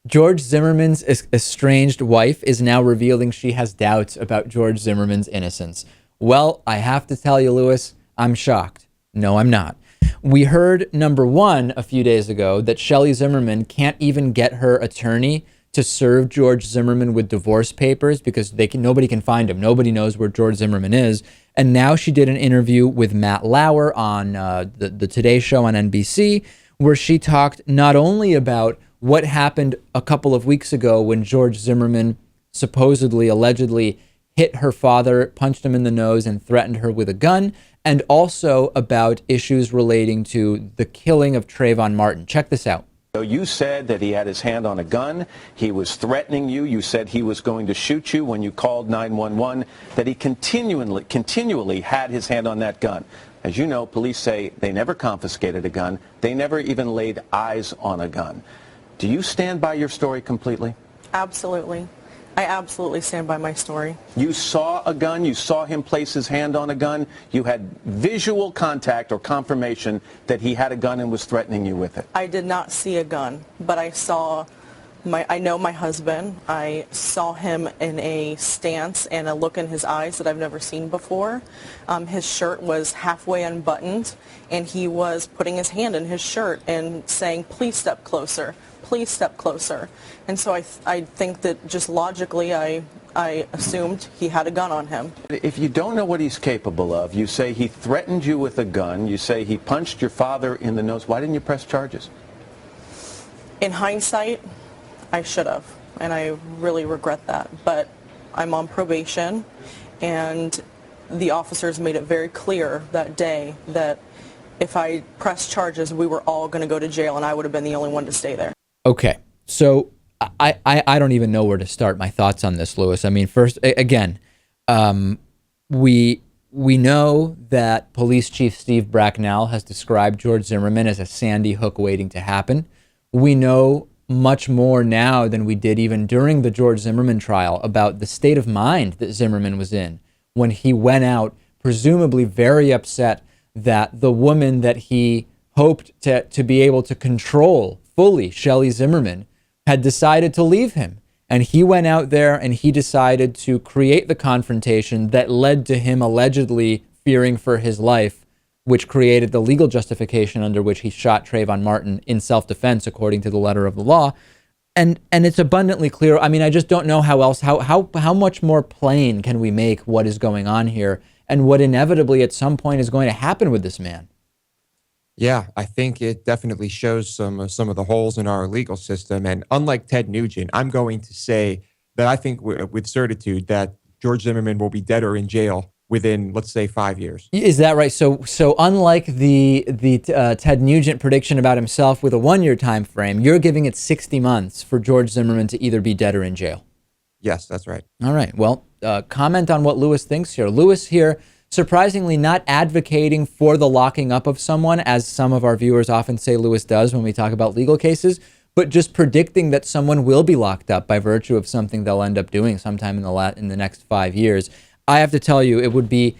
George Zimmerman's estranged wife is now revealing she has doubts about George Zimmerman's innocence. Well, I have to tell you, Lewis, I'm shocked. No, I'm not. We heard, number one, a few days ago that Shellie Zimmerman can't even get her attorney to serve George Zimmerman with divorce papers because nobody can find him. Nobody knows where George Zimmerman is. And now she did an interview with Matt Lauer on the Today Show on NBC, where she talked not only about what happened a couple of weeks ago when George Zimmerman supposedly, allegedly hit her father, punched him in the nose, and threatened her with a gun, and also about issues relating to the killing of Trayvon Martin. Check this out. So you said that he had his hand on a gun, he was threatening you, you said he was going to shoot you when you called 911, that he continually had his hand on that gun. As you know, police say they never confiscated a gun, they never even laid eyes on a gun. Do you stand by your story completely? Absolutely. I absolutely stand by my story. You saw a gun, you saw him place his hand on a gun, you had visual contact or confirmation that he had a gun and was threatening you with it. I did not see a gun, but I know my husband. I saw him in a stance and a look in his eyes that I've never seen before. His shirt was halfway unbuttoned, and he was putting his hand in his shirt and saying, "Please step closer. Please step closer." And so I think that just logically I assumed he had a gun on him. If you don't know what he's capable of, you say he threatened you with a gun, you say he punched your father in the nose, why didn't you press charges? In hindsight, I should have, and I really regret that. But I'm on probation, and the officers made it very clear that day that if I pressed charges, we were all going to go to jail, and I would have been the only one to stay there. Okay, so I don't even know where to start my thoughts on this, Lewis. I mean, first, again, we know that Police Chief Steve Bracknell has described George Zimmerman as a Sandy Hook waiting to happen. We know much more now than we did even during the George Zimmerman trial about the state of mind that Zimmerman was in when he went out, presumably very upset that the woman that he hoped to be able to control fully, Shellie Zimmerman, had decided to leave him. And he went out there and he decided to create the confrontation that led to him allegedly fearing for his life, which created the legal justification under which he shot Trayvon Martin in self-defense, according to the letter of the law. And it's abundantly clear. I mean, I just don't know how much more plain can we make what is going on here and what inevitably at some point is going to happen with this man. Yeah, I think it definitely shows some of the holes in our legal system. And unlike Ted Nugent, I'm going to say that I think with certitude that George Zimmerman will be dead or in jail within, let's say, 5 years. Is that right? So unlike the Ted Nugent prediction about himself with a 1-year time frame, you're giving it 60 months for George Zimmerman to either be dead or in jail. Yes, that's right. All right. Well, comment on what Lewis thinks here. Lewis here, surprisingly not advocating for the locking up of someone, as some of our viewers often say Lewis does when we talk about legal cases, but just predicting that someone will be locked up by virtue of something they'll end up doing sometime in the next 5 years. I have to tell you, it would be,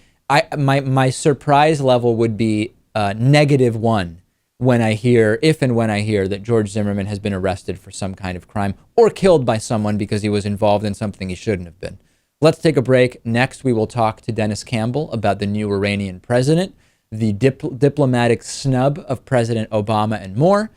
my surprise level would be -1 when I hear, if and when I hear that George Zimmerman has been arrested for some kind of crime or killed by someone because he was involved in something he shouldn't have been. Let's take a break. Next, we will talk to Dennis Campbell about the new Iranian president, the diplomatic snub of President Obama, and more.